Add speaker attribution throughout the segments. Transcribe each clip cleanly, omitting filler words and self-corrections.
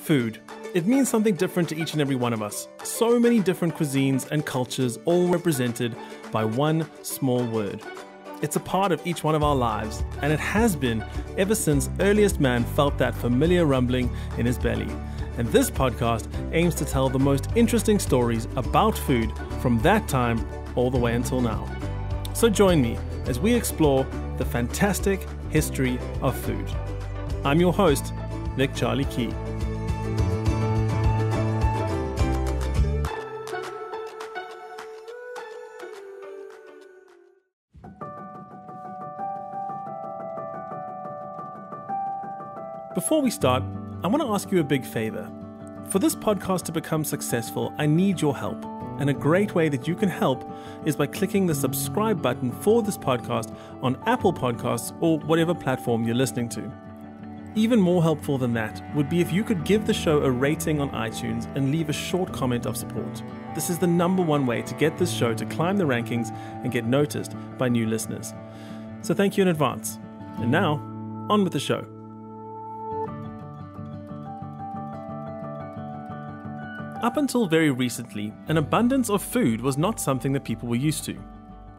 Speaker 1: Food. It means something different to each and every one of us. So many different cuisines and cultures, all represented by one small word. It's a part of each one of our lives, and it has been ever since earliest man felt that familiar rumbling in his belly. And this podcast aims to tell the most interesting stories about food from that time all the way until now. So join me as we explore the fantastic history of food. I'm your host, Nick Charlie Key. Before we start, I want to ask you a big favor. For this podcast to become successful, I need your help. And a great way that you can help is by clicking the subscribe button for this podcast on Apple Podcasts or whatever platform you're listening to. Even more helpful than that would be if you could give the show a rating on iTunes and leave a short comment of support. This is the number one way to get this show to climb the rankings and get noticed by new listeners. So thank you in advance. And now, on with the show. Up until very recently, an abundance of food was not something that people were used to.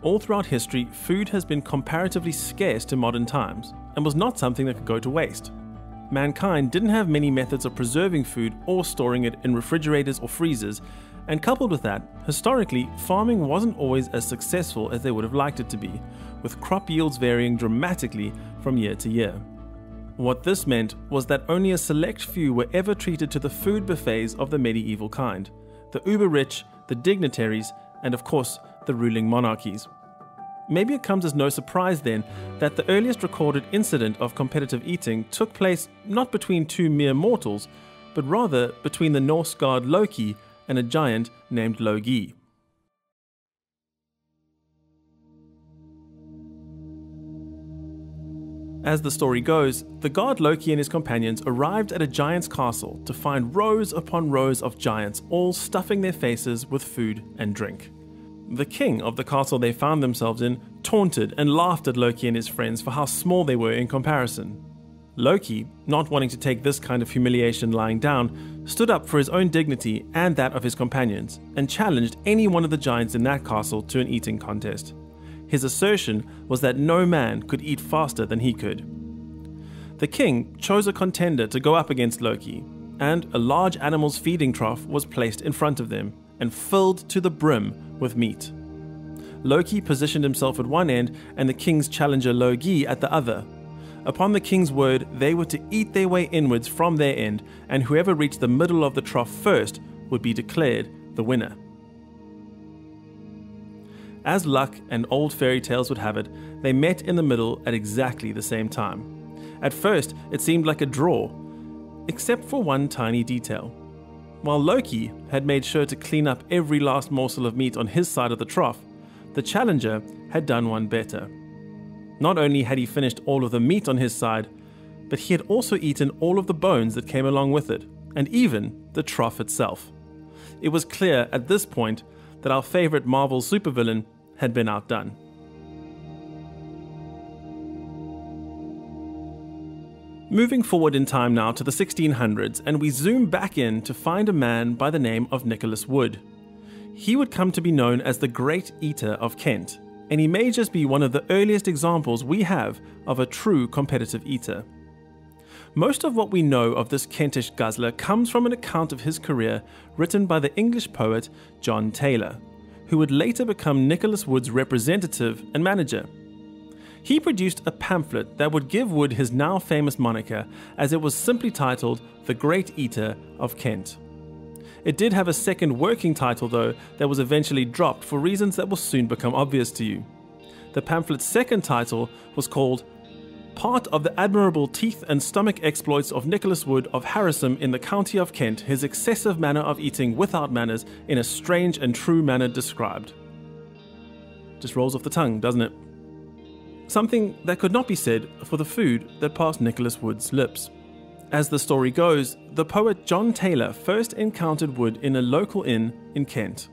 Speaker 1: All throughout history, food has been comparatively scarce to modern times and was not something that could go to waste. Mankind didn't have many methods of preserving food or storing it in refrigerators or freezers, and coupled with that, historically, farming wasn't always as successful as they would have liked it to be, with crop yields varying dramatically from year to year. What this meant was that only a select few were ever treated to the food buffets of the medieval kind, the uber-rich, the dignitaries, and of course, the ruling monarchies. Maybe it comes as no surprise then that the earliest recorded incident of competitive eating took place not between two mere mortals, but rather between the Norse god Loki and a giant named Logi. As the story goes, the god Loki and his companions arrived at a giant's castle to find rows upon rows of giants all stuffing their faces with food and drink. The king of the castle they found themselves in taunted and laughed at Loki and his friends for how small they were in comparison. Loki, not wanting to take this kind of humiliation lying down, stood up for his own dignity and that of his companions and challenged any one of the giants in that castle to an eating contest. His assertion was that no man could eat faster than he could. The king chose a contender to go up against Loki, and a large animal's feeding trough was placed in front of them and filled to the brim with meat. Loki positioned himself at one end and the king's challenger Logi at the other. Upon the king's word, they were to eat their way inwards from their end, and whoever reached the middle of the trough first would be declared the winner. As luck and old fairy tales would have it, they met in the middle at exactly the same time. At first, it seemed like a draw, except for one tiny detail. While Loki had made sure to clean up every last morsel of meat on his side of the trough, the challenger had done one better. Not only had he finished all of the meat on his side, but he had also eaten all of the bones that came along with it, and even the trough itself. It was clear at this point that our favorite Marvel supervillain had been outdone. Moving forward in time now to the 1600s, and we zoom back in to find a man by the name of Nicholas Wood. He would come to be known as the Great Eater of Kent, and he may just be one of the earliest examples we have of a true competitive eater. Most of what we know of this Kentish guzzler comes from an account of his career written by the English poet John Taylor, who would later become Nicholas Wood's representative and manager. He produced a pamphlet that would give Wood his now famous moniker, as it was simply titled The Great Eater of Kent. It did have a second working title though that was eventually dropped for reasons that will soon become obvious to you. The pamphlet's second title was called Part of the Admirable Teeth and Stomach Exploits of Nicholas Wood of Harrison in the County of Kent, his excessive manner of eating without manners in a strange and true manner described. Just rolls off the tongue, doesn't it? Something that could not be said for the food that passed Nicholas Wood's lips. As the story goes, the poet John Taylor first encountered Wood in a local inn in Kent.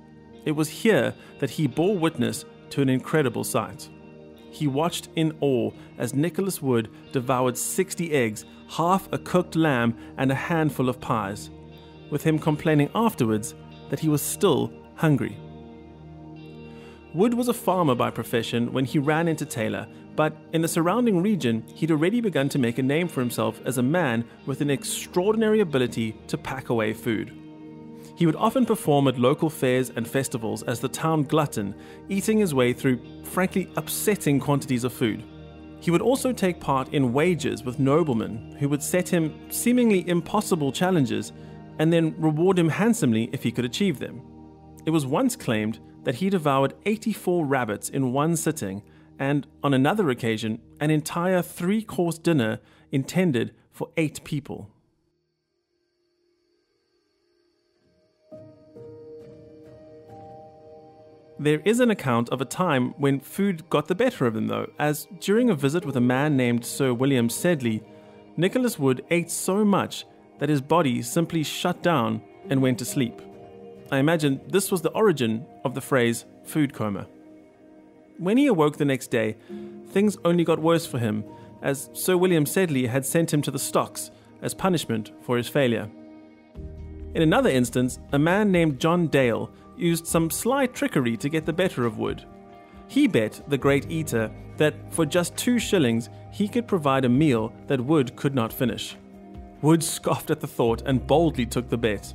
Speaker 1: It was here that he bore witness to an incredible sight. he watched in awe as Nicholas Wood devoured 60 eggs, half a cooked lamb, and a handful of pies, with him complaining afterwards that he was still hungry. Wood was a farmer by profession when he ran into Taylor, but in the surrounding region, he'd already begun to make a name for himself as a man with an extraordinary ability to pack away food. He would often perform at local fairs and festivals as the town glutton, eating his way through, frankly, upsetting quantities of food. He would also take part in wagers with noblemen who would set him seemingly impossible challenges and then reward him handsomely if he could achieve them. It was once claimed that he devoured 84 rabbits in one sitting, and on another occasion, an entire 3-course dinner intended for 8 people. There is an account of a time when food got the better of him though, as during a visit with a man named Sir William Sedley, Nicholas Wood ate so much that his body simply shut down and went to sleep. I imagine this was the origin of the phrase food coma. When he awoke the next day, things only got worse for him, as Sir William Sedley had sent him to the stocks as punishment for his failure. In another instance, a man named John Dale used some sly trickery to get the better of Wood. He bet the great eater that for just 2 shillings he could provide a meal that Wood could not finish. Wood scoffed at the thought and boldly took the bet.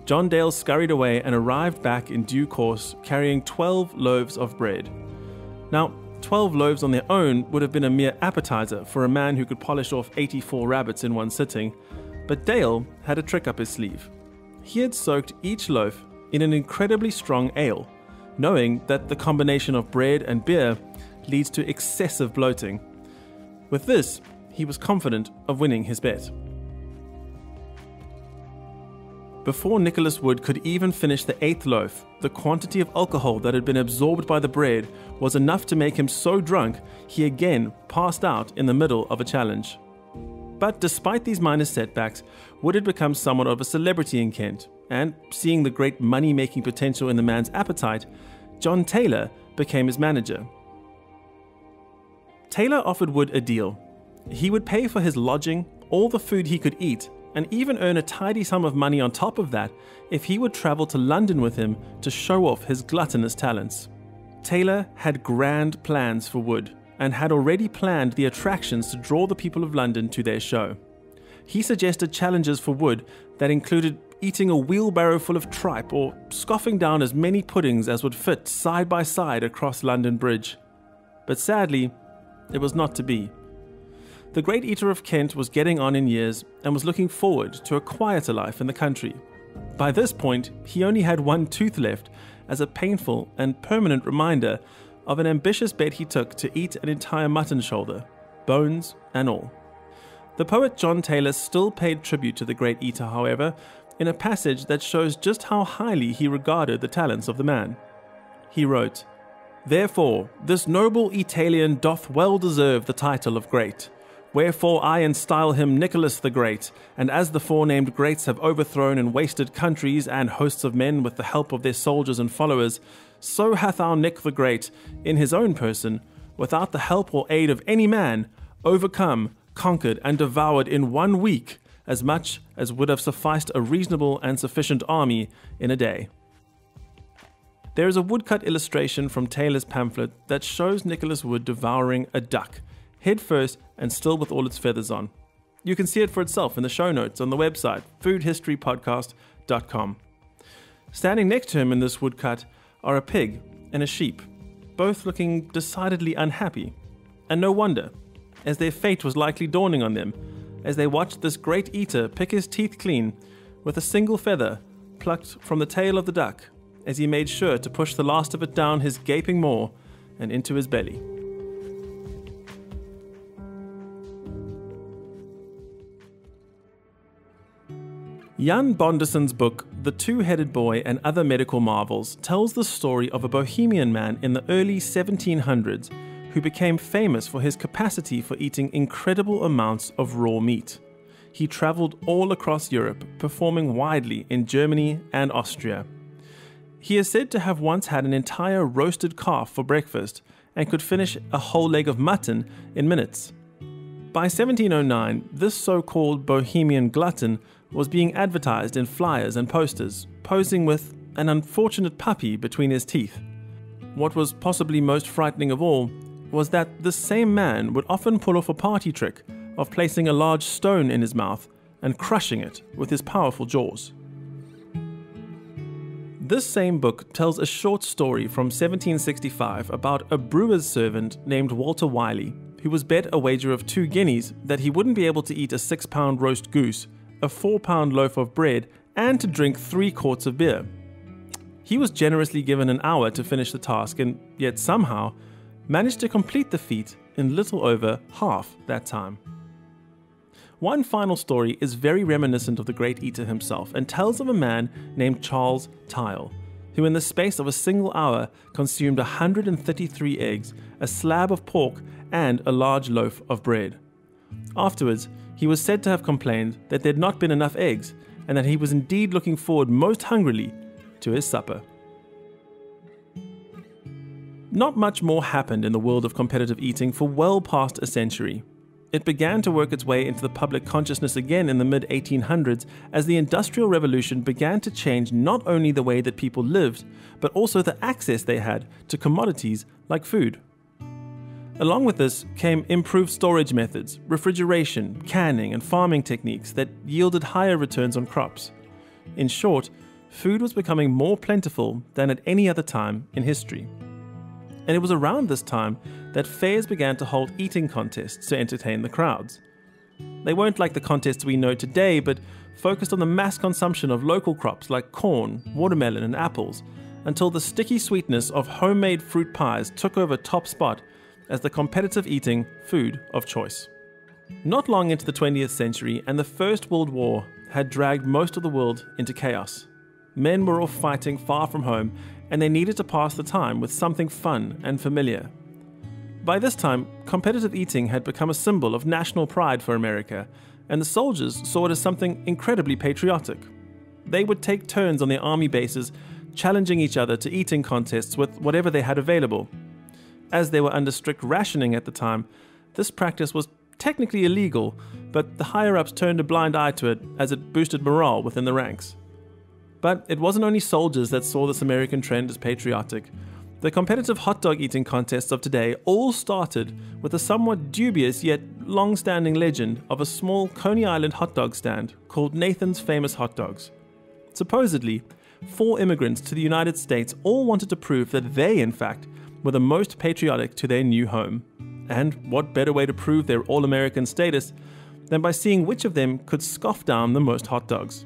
Speaker 1: John Dale scurried away and arrived back in due course carrying 12 loaves of bread. Now, 12 loaves on their own would have been a mere appetizer for a man who could polish off 84 rabbits in one sitting, but Dale had a trick up his sleeve. He had soaked each loaf in an incredibly strong ale, knowing that the combination of bread and beer leads to excessive bloating. With this, he was confident of winning his bet. Before Nicholas Wood could even finish the 8th loaf, the quantity of alcohol that had been absorbed by the bread was enough to make him so drunk he again passed out in the middle of a challenge. But despite these minor setbacks, Wood had become somewhat of a celebrity in Kent, and seeing the great money-making potential in the man's appetite, John Taylor became his manager. Taylor offered Wood a deal. He would pay for his lodging, all the food he could eat, and even earn a tidy sum of money on top of that if he would travel to London with him to show off his gluttonous talents. Taylor had grand plans for Wood and had already planned the attractions to draw the people of London to their show. He suggested challenges for Wood that included eating a wheelbarrow full of tripe or scoffing down as many puddings as would fit side by side across London Bridge. But sadly, it was not to be. The great eater of Kent was getting on in years and was looking forward to a quieter life in the country. By this point, he only had 1 tooth left as a painful and permanent reminder of an ambitious bet he took to eat an entire mutton shoulder, bones and all. The poet John Taylor still paid tribute to the great eater, however, in a passage that shows just how highly he regarded the talents of the man. He wrote, "Therefore, this noble Italian doth well deserve the title of great. Wherefore I enstyle him Nicholas the Great, and as the forenamed greats have overthrown and wasted countries and hosts of men with the help of their soldiers and followers, so hath our Nick the Great, in his own person, without the help or aid of any man, overcome, conquered, and devoured in 1 week as much as would have sufficed a reasonable and sufficient army in a day." There is a woodcut illustration from Taylor's pamphlet that shows Nicholas Wood devouring a duck, head first and still with all its feathers on. You can see it for itself in the show notes on the website foodhistorypodcast.com. Standing next to him in this woodcut are a pig and a sheep, both looking decidedly unhappy. And no wonder, as their fate was likely dawning on them, as they watched this great eater pick his teeth clean with a single feather plucked from the tail of the duck, as he made sure to push the last of it down his gaping maw and into his belly. Jan Bonderson's book, The Two-Headed Boy and Other Medical Marvels, tells the story of a Bohemian man in the early 1700s who became famous for his capacity for eating incredible amounts of raw meat. He traveled all across Europe, performing widely in Germany and Austria. He is said to have once had an entire roasted calf for breakfast and could finish a whole leg of mutton in minutes. By 1709, this so-called bohemian glutton was being advertised in flyers and posters, posing with an unfortunate puppy between his teeth. What was possibly most frightening of all was that this same man would often pull off a party trick of placing a large stone in his mouth and crushing it with his powerful jaws. This same book tells a short story from 1765 about a brewer's servant named Walter Wiley, who was bet a wager of 2 guineas that he wouldn't be able to eat a 6-pound roast goose, a 4-pound loaf of bread, and to drink 3 quarts of beer. He was generously given an hour to finish the task, and yet somehow managed to complete the feat in little over half that time. One final story is very reminiscent of the great eater himself and tells of a man named Charles Tile, who in the space of a single hour consumed 133 eggs, a slab of pork, and a large loaf of bread. Afterwards, he was said to have complained that there had not been enough eggs, and that he was indeed looking forward most hungrily to his supper. Not much more happened in the world of competitive eating for well past a century. It began to work its way into the public consciousness again in the mid-1800s as the Industrial Revolution began to change not only the way that people lived, but also the access they had to commodities like food. Along with this came improved storage methods, refrigeration, canning, and farming techniques that yielded higher returns on crops. In short, food was becoming more plentiful than at any other time in history. And it was around this time that fairs began to hold eating contests to entertain the crowds. They weren't like the contests we know today, but focused on the mass consumption of local crops like corn, watermelon, and apples, until the sticky sweetness of homemade fruit pies took over top spot as the competitive eating food of choice. Not long into the 20th century, and the First World War had dragged most of the world into chaos. Men were off fighting far from home, and they needed to pass the time with something fun and familiar. By this time, competitive eating had become a symbol of national pride for America, and the soldiers saw it as something incredibly patriotic. They would take turns on their army bases, challenging each other to eating contests with whatever they had available. As they were under strict rationing at the time, this practice was technically illegal, but the higher-ups turned a blind eye to it as it boosted morale within the ranks. But it wasn't only soldiers that saw this American trend as patriotic. The competitive hot dog eating contests of today all started with a somewhat dubious yet long-standing legend of a small Coney Island hot dog stand called Nathan's Famous Hot Dogs. Supposedly, 4 immigrants to the United States all wanted to prove that they, in fact, were the most patriotic to their new home. And what better way to prove their all-American status than by seeing which of them could scoff down the most hot dogs.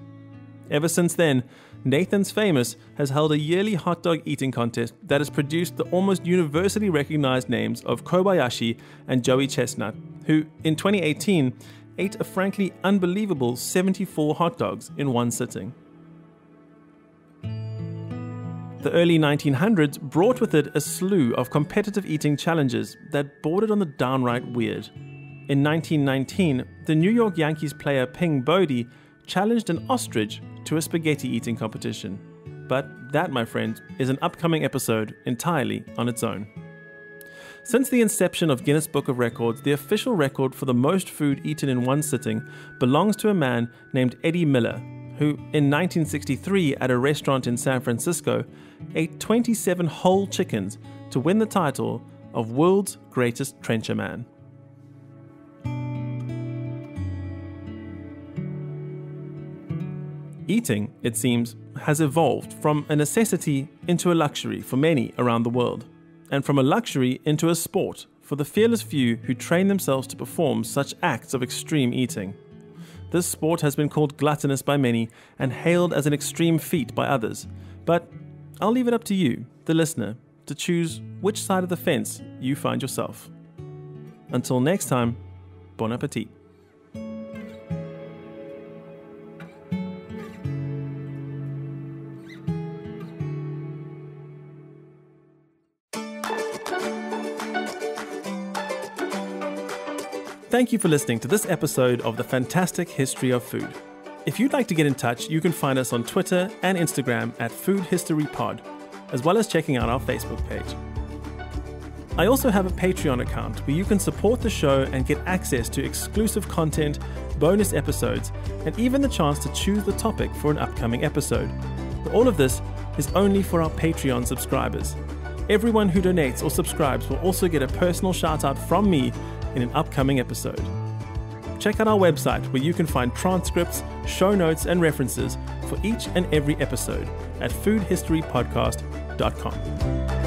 Speaker 1: Ever since then, Nathan's Famous has held a yearly hot dog eating contest that has produced the almost universally recognized names of Kobayashi and Joey Chestnut, who, in 2018, ate a frankly unbelievable 74 hot dogs in one sitting. The early 1900s brought with it a slew of competitive eating challenges that bordered on the downright weird. In 1919, the New York Yankees player Ping Bodie challenged an ostrich to a spaghetti eating competition. But that, my friend, is an upcoming episode entirely on its own. Since the inception of Guinness Book of Records, the official record for the most food eaten in one sitting belongs to a man named Eddie Miller, who in 1963 at a restaurant in San Francisco ate 27 whole chickens to win the title of World's Greatest Trencher Man. Eating, it seems, has evolved from a necessity into a luxury for many around the world, and from a luxury into a sport for the fearless few who train themselves to perform such acts of extreme eating. This sport has been called gluttonous by many and hailed as an extreme feat by others, but I'll leave it up to you, the listener, to choose which side of the fence you find yourself. Until next time, bon appetit. Thank you for listening to this episode of The Fantastic History of Food. If you'd like to get in touch, you can find us on Twitter and Instagram at Food History Pod, as well as checking out our Facebook page. I also have a Patreon account where you can support the show and get access to exclusive content, bonus episodes, and even the chance to choose the topic for an upcoming episode. But all of this is only for our Patreon subscribers. Everyone who donates or subscribes will also get a personal shout out from me in an upcoming episode. Check out our website where you can find transcripts, show notes, and references for each and every episode at foodhistorypodcast.com.